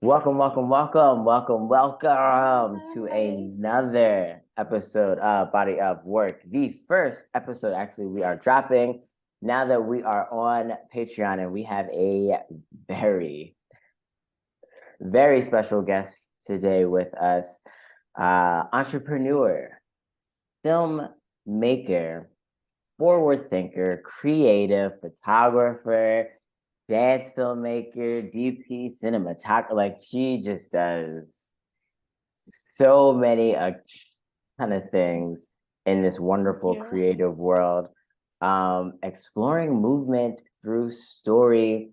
Welcome to Hi. another episode of Body of Work. The first episode, actually, we are dropping now that we are on Patreon, and we have a very, very special guest today with us, entrepreneur, filmmaker, forward thinker, creative, photographer, dance filmmaker, DP, cinematographer. Like she just does so many kind of things in this Thank wonderful you. creative world. Exploring movement through storytelling.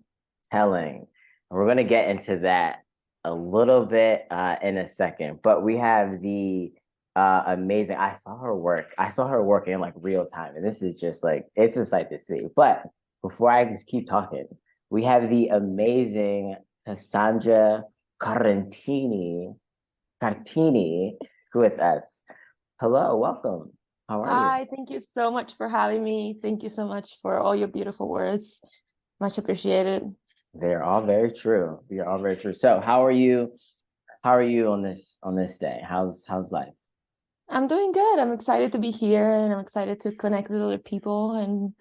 And we're gonna get into that a little bit in a second, but we have the amazing. I saw her work. I saw her work in like real time, and this is just like it's a sight to see. But before I just keep talking, we have the amazing Cassandra Cartini with us. Hello, welcome. How are you? Hi, thank you so much for having me. Thank you so much for all your beautiful words. Much appreciated. They're all very true. You're all very true. So, how are you? How are you on this day? How's life? I'm doing good. I'm excited to be here and I'm excited to connect with other people and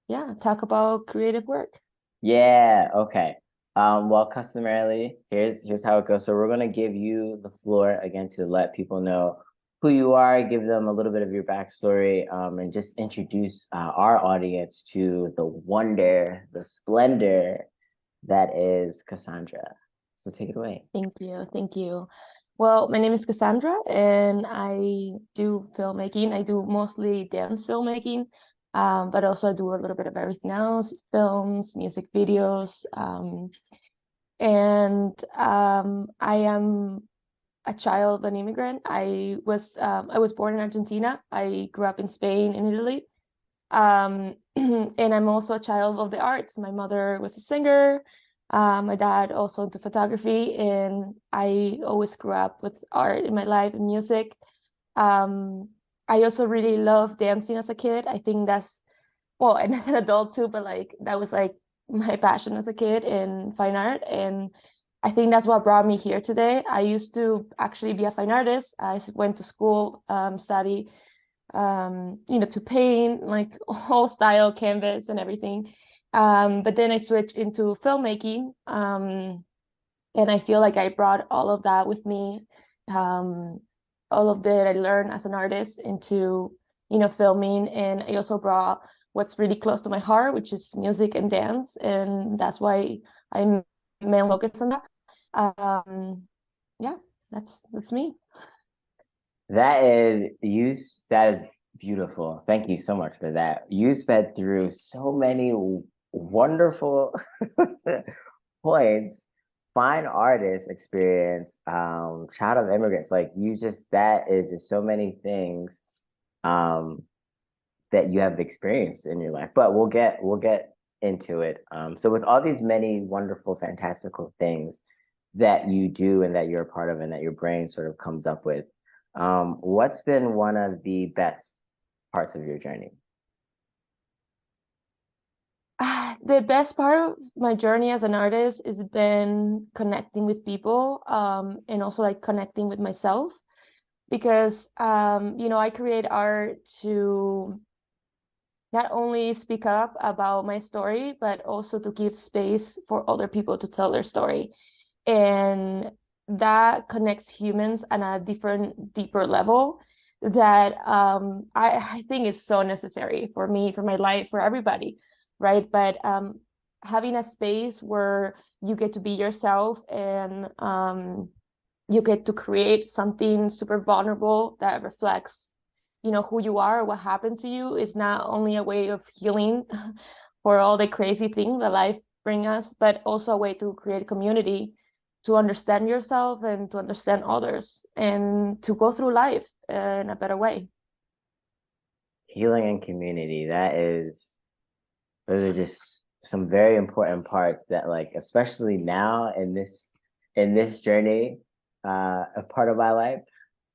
yeah, talk about creative work. Yeah, okay. Well, customarily, here's how it goes. So we're gonna give you the floor again to let people know who you are, give them a little bit of your backstory, and just introduce our audience to the wonder, the splendor that is Cassandra. So take it away. Thank you. Thank you. Well, my name is Cassandra and I do filmmaking. I do mostly dance filmmaking, but also I do a little bit of everything else, films, music videos, and I am a child of an immigrant. I was born in Argentina. I grew up in Spain and Italy. And I'm also a child of the arts. My mother was a singer. My dad also into photography, and I always grew up with art in my life and music. Um, I also really loved dancing as a kid. I think that's well, and as an adult too, but like that was like my passion as a kid in fine art. And I think that's what brought me here today. I used to actually be a fine artist. I went to school, study, to paint, like whole style canvas and everything. But then I switched into filmmaking. And I feel like I brought all of that with me, um, all of that I learned as an artist into, filming. And I also brought what's really close to my heart, which is music and dance. And that's why I'm main focus on that. Um, yeah, that's me. That is beautiful. Thank you so much for that. You sped through so many wonderful points. Fine artist experience, child of immigrants. Like you just that is just so many things um that you have experienced in your life. But we'll get into it. So with all these many wonderful, fantastical things that you do and that you're a part of and that your brain sort of comes up with, what's been one of the best parts of your journey? The best part of my journey as an artist has been connecting with people, and also like connecting with myself because I create art to not only speak up about my story, but also to give space for other people to tell their story. And that connects humans on a different, deeper level that I think is so necessary for me, for my life, for everybody, right? But having a space where you get to be yourself and you get to create something super vulnerable that reflects who you are, what happened to you, is not only a way of healing for all the crazy things that life bring us, but also a way to create community, to understand yourself and to understand others and to go through life in a better way. Healing and community. Those are just some very important parts that like, especially now in this journey, a part of my life,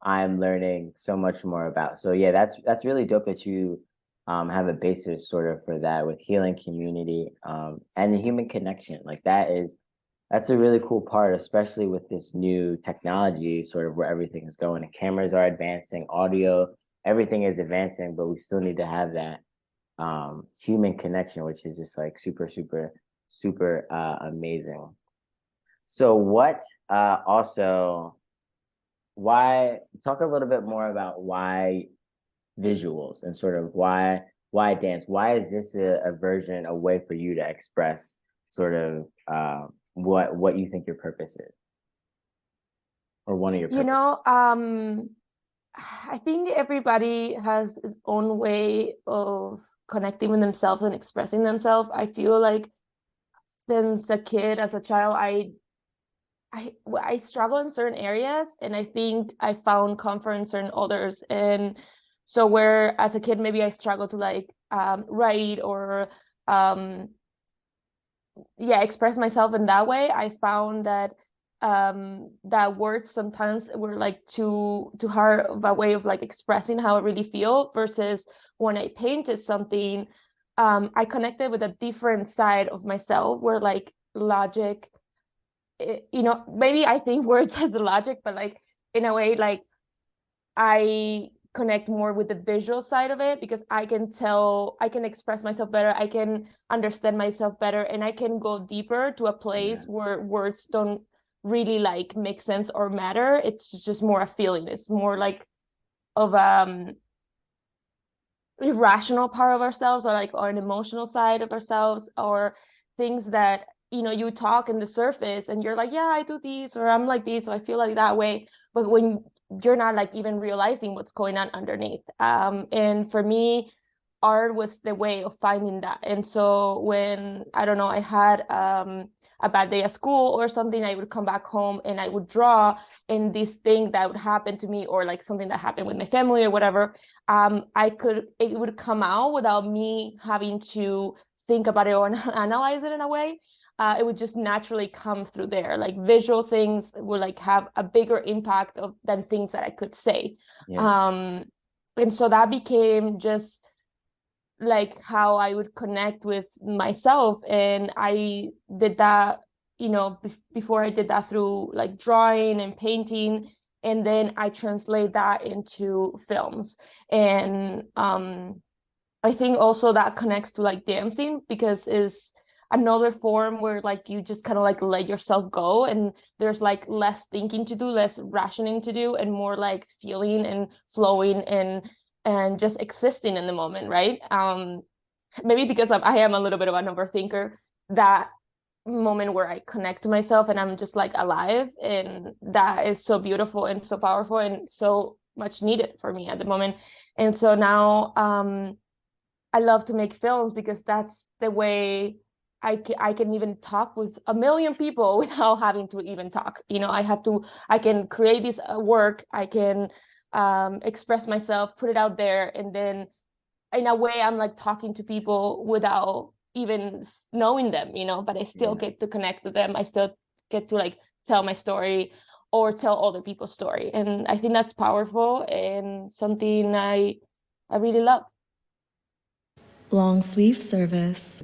I'm learning so much more about. So yeah, that's really dope that you have a basis sort of for that with healing community and the human connection. Like that is That's a really cool part, especially with this new technology, sort of where everything is going. The cameras are advancing, audio, everything is advancing, but we still need to have that human connection, which is just like super, super, super amazing. So what also why talk a little bit more about why visuals and sort of why dance? Why is this a version, a way for you to express sort of what you think your purpose is or one of your You purposes? know, I think everybody has his own way of connecting with themselves and expressing themselves. I feel like since a kid, as a child, I struggle in certain areas, and I think I found comfort in certain others. And so, where as a kid, maybe I struggled to like write or um, yeah, express myself in that way. I found that that words sometimes were like too hard of a way of like expressing how I really feel, versus when I painted something, I connected with a different side of myself where like logic, you know, maybe I think words has the logic, but like in a way, like I connect more with the visual side of it, because I can tell, I can express myself better, I can understand myself better, and I can go deeper to a place Yeah, where words don't really like make sense or matter. It's just more a feeling. It's more like of irrational part of ourselves, or like or an emotional side of ourselves, or things that, you know, you talk in the surface and you're like, yeah, I do this, or I'm like this, or I feel like that way, but when you're not like even realizing what's going on underneath. And for me, art was the way of finding that. And so when, I don't know, I had a bad day at school or something, I would come back home and I would draw, and this thing that would happen to me, or like something that happened with my family or whatever, it would come out without me having to think about it or analyze it in a way. It would just naturally come through there. Like visual things would like have a bigger impact than things that I could say. yeah, Um, and so that became just like how I would connect with myself. And I did that, you know, before I did that through like drawing and painting. And then I translate that into films. And I think also that connects to like dancing, because is another form where like you just kind of like let yourself go, and there's like less thinking to do, less rationing to do, and more like feeling and flowing and just existing in the moment, right? Maybe because I am a little bit of an overthinker, that moment where I connect to myself and I'm just like alive, and that is so beautiful and so powerful and so much needed for me at the moment. And so now I love to make films, because that's the way I can even talk with a million people without having to even talk. You know, I can create this work, I can express myself, put it out there, and then in a way I'm like talking to people without even knowing them, you know, but I still yeah. get to connect with them. I still get to like tell my story or tell other people's story. And I think that's powerful and something I really love. Long sleeve service.